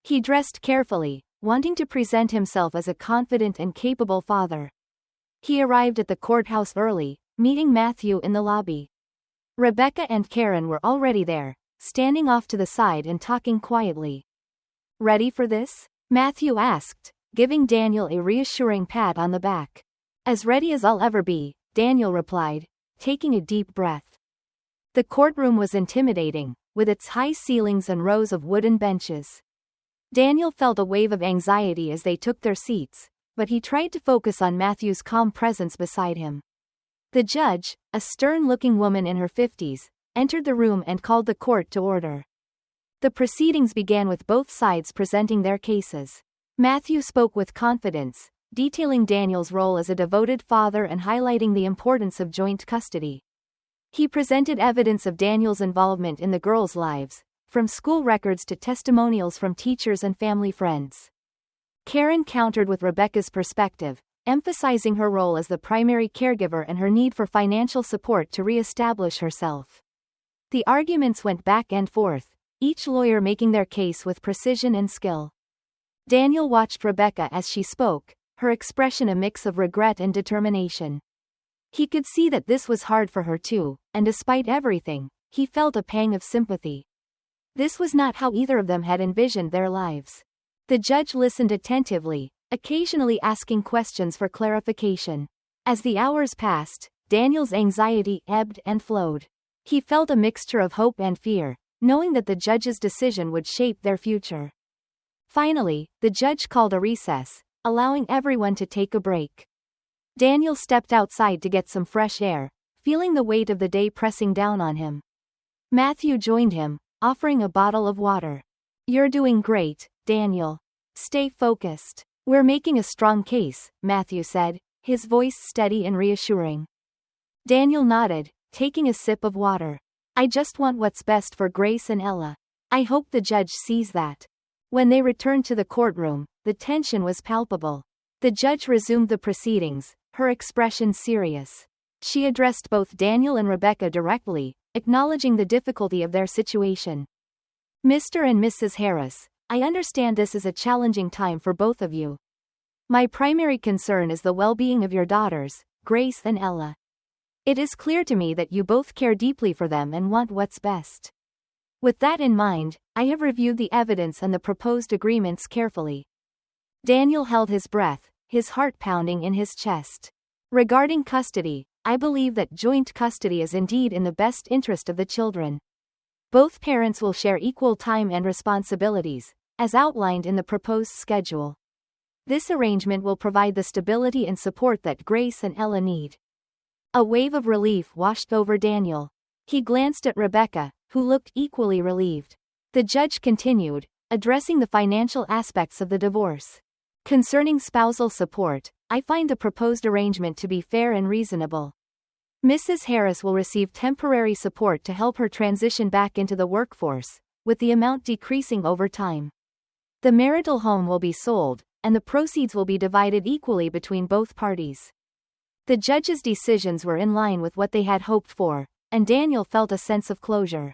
He dressed carefully, wanting to present himself as a confident and capable father. He arrived at the courthouse early, meeting Matthew in the lobby. Rebecca and Karen were already there, standing off to the side and talking quietly. "Ready for this?" Matthew asked, giving Daniel a reassuring pat on the back. As ready as I'll ever be, Daniel replied, taking a deep breath. The courtroom was intimidating, with its high ceilings and rows of wooden benches. Daniel felt a wave of anxiety as they took their seats, but he tried to focus on Matthew's calm presence beside him. The judge, a stern-looking woman in her 50s, entered the room and called the court to order. The proceedings began with both sides presenting their cases. Matthew spoke with confidence, detailing Daniel's role as a devoted father and highlighting the importance of joint custody. He presented evidence of Daniel's involvement in the girls' lives, from school records to testimonials from teachers and family friends. Karen countered with Rebecca's perspective, emphasizing her role as the primary caregiver and her need for financial support to re-establish herself. The arguments went back and forth, each lawyer making their case with precision and skill. Daniel watched Rebecca as she spoke, her expression a mix of regret and determination. He could see that this was hard for her too, and despite everything, he felt a pang of sympathy. This was not how either of them had envisioned their lives. The judge listened attentively, occasionally asking questions for clarification. As the hours passed, Daniel's anxiety ebbed and flowed. He felt a mixture of hope and fear, knowing that the judge's decision would shape their future. Finally, the judge called a recess, allowing everyone to take a break. Daniel stepped outside to get some fresh air, feeling the weight of the day pressing down on him. Matthew joined him, offering a bottle of water. You're doing great, Daniel. Stay focused. We're making a strong case, Matthew said, his voice steady and reassuring. Daniel nodded, taking a sip of water. I just want what's best for Grace and Ella. I hope the judge sees that. When they returned to the courtroom, the tension was palpable. The judge resumed the proceedings, her expression serious. She addressed both Daniel and Rebecca directly, acknowledging the difficulty of their situation. Mr. and Mrs. Harris, I understand this is a challenging time for both of you. My primary concern is the well-being of your daughters, Grace and Ella. It is clear to me that you both care deeply for them and want what's best. With that in mind, I have reviewed the evidence and the proposed agreements carefully. Daniel held his breath, his heart pounding in his chest. Regarding custody, I believe that joint custody is indeed in the best interest of the children. Both parents will share equal time and responsibilities, as outlined in the proposed schedule. This arrangement will provide the stability and support that Grace and Ella need. A wave of relief washed over Daniel. He glanced at Rebecca, who looked equally relieved. The judge continued, addressing the financial aspects of the divorce. Concerning spousal support, I find the proposed arrangement to be fair and reasonable. Mrs. Harris will receive temporary support to help her transition back into the workforce, with the amount decreasing over time. The marital home will be sold, and the proceeds will be divided equally between both parties. The judge's decisions were in line with what they had hoped for, and Daniel felt a sense of closure.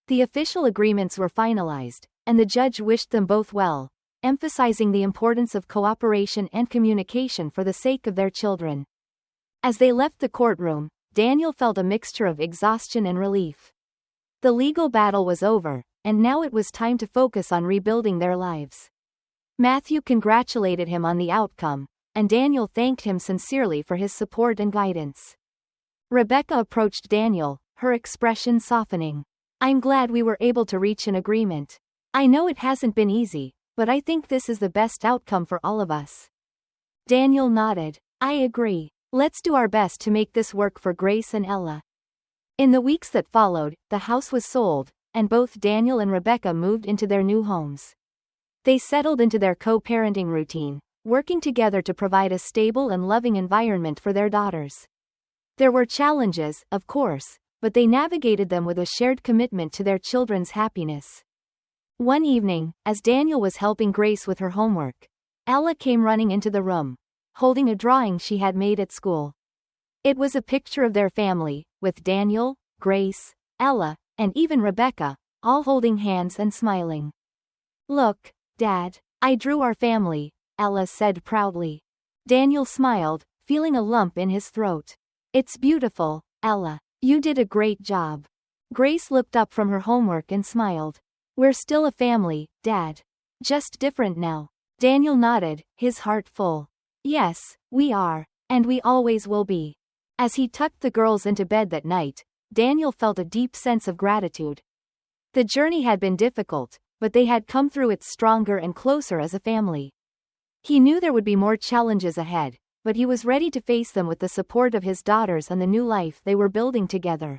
The official agreements were finalized, and the judge wished them both well, emphasizing the importance of cooperation and communication for the sake of their children. As they left the courtroom, Daniel felt a mixture of exhaustion and relief. The legal battle was over, and now it was time to focus on rebuilding their lives. Matthew congratulated him on the outcome, and Daniel thanked him sincerely for his support and guidance. Rebecca approached Daniel, her expression softening. I'm glad we were able to reach an agreement. I know it hasn't been easy, but I think this is the best outcome for all of us. Daniel nodded. I agree. Let's do our best to make this work for Grace and Ella. In the weeks that followed, the house was sold, and both Daniel and Rebecca moved into their new homes. They settled into their co-parenting routine, working together to provide a stable and loving environment for their daughters. There were challenges, of course, but they navigated them with a shared commitment to their children's happiness. One evening, as Daniel was helping Grace with her homework, Ella came running into the room, holding a drawing she had made at school. It was a picture of their family, with Daniel, Grace, Ella, and even Rebecca, all holding hands and smiling. Look, Dad, I drew our family, Ella said proudly. Daniel smiled, feeling a lump in his throat. It's beautiful, Ella. You did a great job. Grace looked up from her homework and smiled. We're still a family, Dad. Just different now. Daniel nodded, his heart full. Yes, we are. And we always will be. As he tucked the girls into bed that night, Daniel felt a deep sense of gratitude. The journey had been difficult, but they had come through it stronger and closer as a family. He knew there would be more challenges ahead, but he was ready to face them with the support of his daughters and the new life they were building together.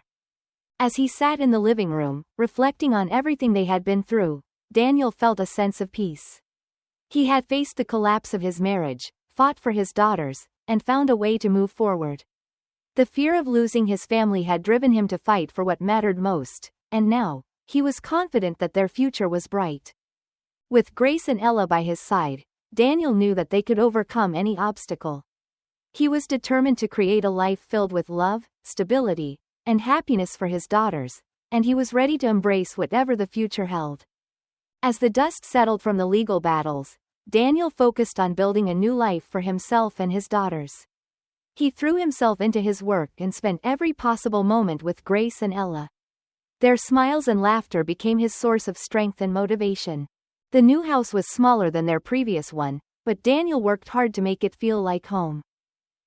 As he sat in the living room, reflecting on everything they had been through, Daniel felt a sense of peace. He had faced the collapse of his marriage, fought for his daughters, and found a way to move forward. The fear of losing his family had driven him to fight for what mattered most, and now, he was confident that their future was bright. With Grace and Ella by his side, Daniel knew that they could overcome any obstacle. He was determined to create a life filled with love, stability, and happiness for his daughters, and he was ready to embrace whatever the future held. As the dust settled from the legal battles, Daniel focused on building a new life for himself and his daughters. He threw himself into his work and spent every possible moment with Grace and Ella. Their smiles and laughter became his source of strength and motivation. The new house was smaller than their previous one, but Daniel worked hard to make it feel like home.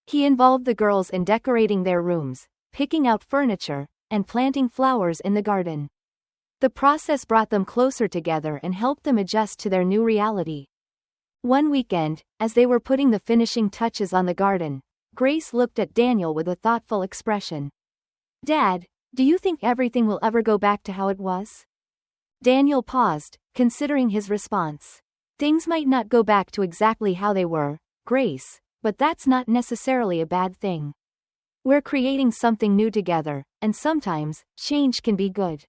He involved the girls in decorating their rooms, picking out furniture, and planting flowers in the garden. The process brought them closer together and helped them adjust to their new reality. One weekend, as they were putting the finishing touches on the garden, Grace looked at Daniel with a thoughtful expression. "Dad, do you think everything will ever go back to how it was?" Daniel paused, considering his response. "Things might not go back to exactly how they were, Grace, but that's not necessarily a bad thing. We're creating something new together, and sometimes, change can be good."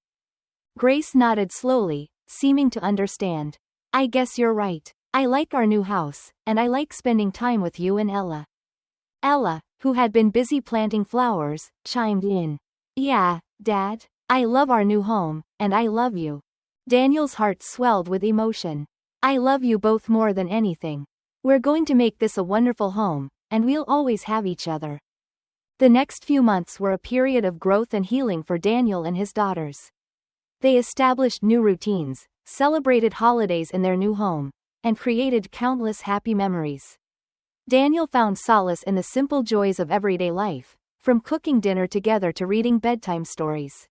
Grace nodded slowly, seeming to understand. "I guess you're right. I like our new house, and I like spending time with you and Ella." Ella, who had been busy planting flowers, chimed in. "Yeah, Dad, I love our new home, and I love you." Daniel's heart swelled with emotion. "I love you both more than anything. We're going to make this a wonderful home, and we'll always have each other." The next few months were a period of growth and healing for Daniel and his daughters. They established new routines, celebrated holidays in their new home, and created countless happy memories. Daniel found solace in the simple joys of everyday life, from cooking dinner together to reading bedtime stories.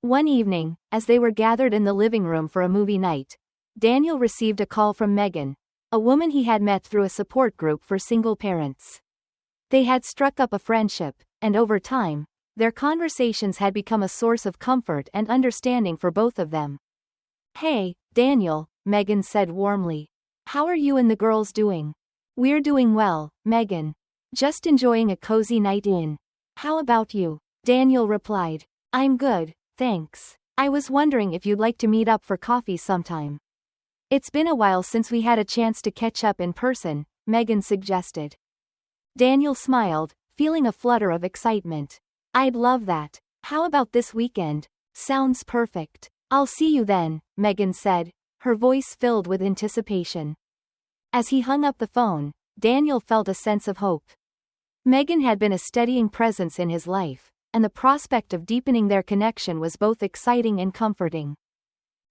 One evening, as they were gathered in the living room for a movie night, Daniel received a call from Megan, a woman he had met through a support group for single parents. They had struck up a friendship, and over time, their conversations had become a source of comfort and understanding for both of them. "Hey, Daniel," Megan said warmly. "How are you and the girls doing?" "We're doing well, Megan. Just enjoying a cozy night in. How about you?" Daniel replied. "I'm good, thanks. I was wondering if you'd like to meet up for coffee sometime." "It's been a while since we had a chance to catch up in person," Megan suggested. Daniel smiled, feeling a flutter of excitement. "I'd love that. How about this weekend?" "Sounds perfect. I'll see you then," Megan said, her voice filled with anticipation. As he hung up the phone, Daniel felt a sense of hope. Megan had been a steadying presence in his life, and the prospect of deepening their connection was both exciting and comforting.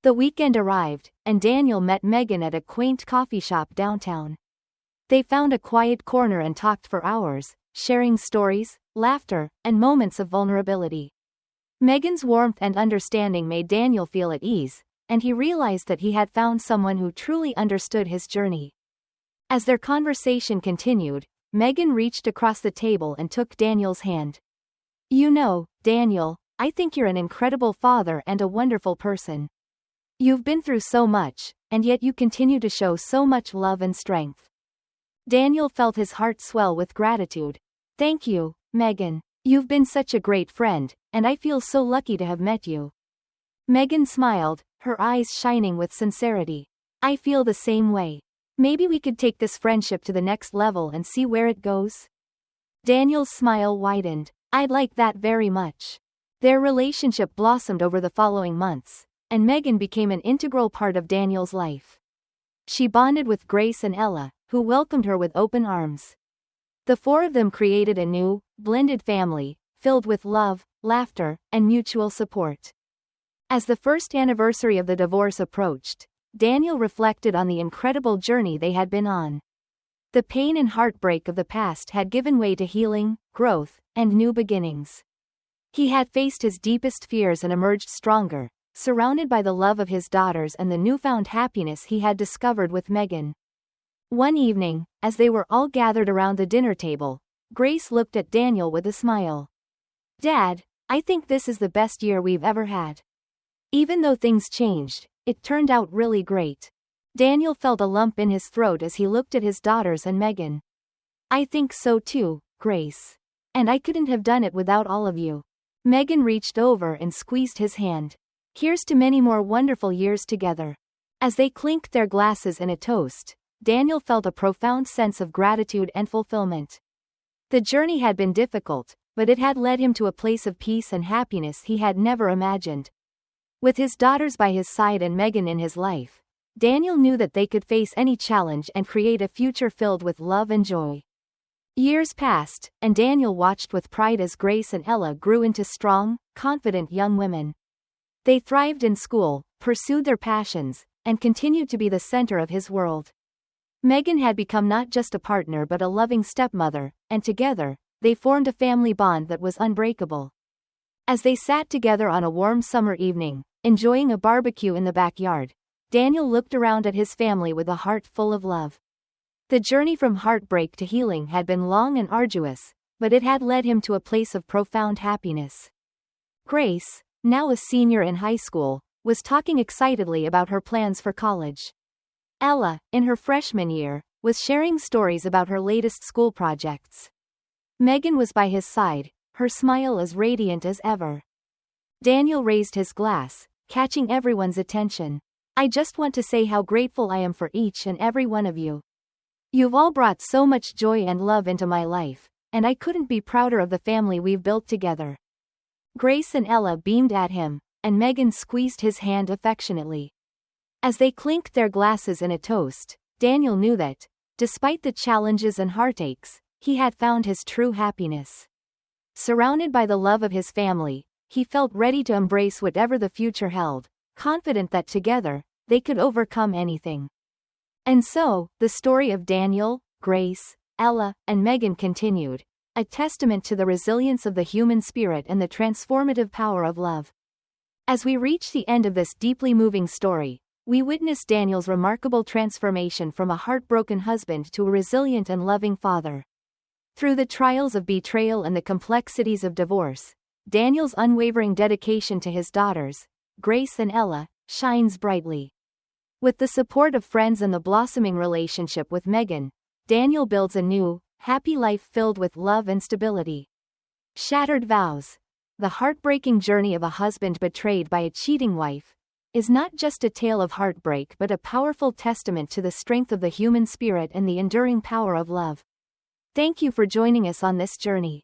The weekend arrived, and Daniel met Megan at a quaint coffee shop downtown. They found a quiet corner and talked for hours, sharing stories, laughter, and moments of vulnerability. Megan's warmth and understanding made Daniel feel at ease, and he realized that he had found someone who truly understood his journey. As their conversation continued, Megan reached across the table and took Daniel's hand. "You know, Daniel, I think you're an incredible father and a wonderful person. You've been through so much, and yet you continue to show so much love and strength." Daniel felt his heart swell with gratitude. "Thank you, Megan. You've been such a great friend, and I feel so lucky to have met you." Megan smiled, her eyes shining with sincerity. "I feel the same way. Maybe we could take this friendship to the next level and see where it goes?" Daniel's smile widened. "I'd like that very much." Their relationship blossomed over the following months, and Megan became an integral part of Daniel's life. She bonded with Grace and Ella, who welcomed her with open arms. The four of them created a new, blended family, filled with love, laughter, and mutual support. As the first anniversary of the divorce approached, Daniel reflected on the incredible journey they had been on. The pain and heartbreak of the past had given way to healing, growth, and new beginnings. He had faced his deepest fears and emerged stronger, surrounded by the love of his daughters and the newfound happiness he had discovered with Megan. One evening, as they were all gathered around the dinner table, Grace looked at Daniel with a smile. "Dad, I think this is the best year we've ever had. Even though things changed, it turned out really great." Daniel felt a lump in his throat as he looked at his daughters and Megan. "I think so too, Grace. And I couldn't have done it without all of you." Megan reached over and squeezed his hand. "Here's to many more wonderful years together." As they clinked their glasses in a toast, Daniel felt a profound sense of gratitude and fulfillment. The journey had been difficult, but it had led him to a place of peace and happiness he had never imagined. With his daughters by his side and Megan in his life, Daniel knew that they could face any challenge and create a future filled with love and joy. Years passed, and Daniel watched with pride as Grace and Ella grew into strong, confident young women. They thrived in school, pursued their passions, and continued to be the center of his world. Megan had become not just a partner but a loving stepmother, and together, they formed a family bond that was unbreakable. As they sat together on a warm summer evening, enjoying a barbecue in the backyard, Daniel looked around at his family with a heart full of love. The journey from heartbreak to healing had been long and arduous, but it had led him to a place of profound happiness. Grace, now a senior in high school, was talking excitedly about her plans for college. Ella, in her freshman year, was sharing stories about her latest school projects. Megan was by his side, her smile as radiant as ever. Daniel raised his glass, catching everyone's attention. "I just want to say how grateful I am for each and every one of you. You've all brought so much joy and love into my life, and I couldn't be prouder of the family we've built together." Grace and Ella beamed at him, and Megan squeezed his hand affectionately. As they clinked their glasses in a toast, Daniel knew that, despite the challenges and heartaches, he had found his true happiness. Surrounded by the love of his family, he felt ready to embrace whatever the future held, confident that together, they could overcome anything. And so, the story of Daniel, Grace, Ella, and Megan continued, a testament to the resilience of the human spirit and the transformative power of love. As we reach the end of this deeply moving story, we witness Daniel's remarkable transformation from a heartbroken husband to a resilient and loving father. Through the trials of betrayal and the complexities of divorce, Daniel's unwavering dedication to his daughters, Grace and Ella, shines brightly. With the support of friends and the blossoming relationship with Megan, Daniel builds a new, happy life filled with love and stability. Shattered vows. The heartbreaking journey of a husband betrayed by a cheating wife is not just a tale of heartbreak but a powerful testament to the strength of the human spirit and the enduring power of love. Thank you for joining us on this journey.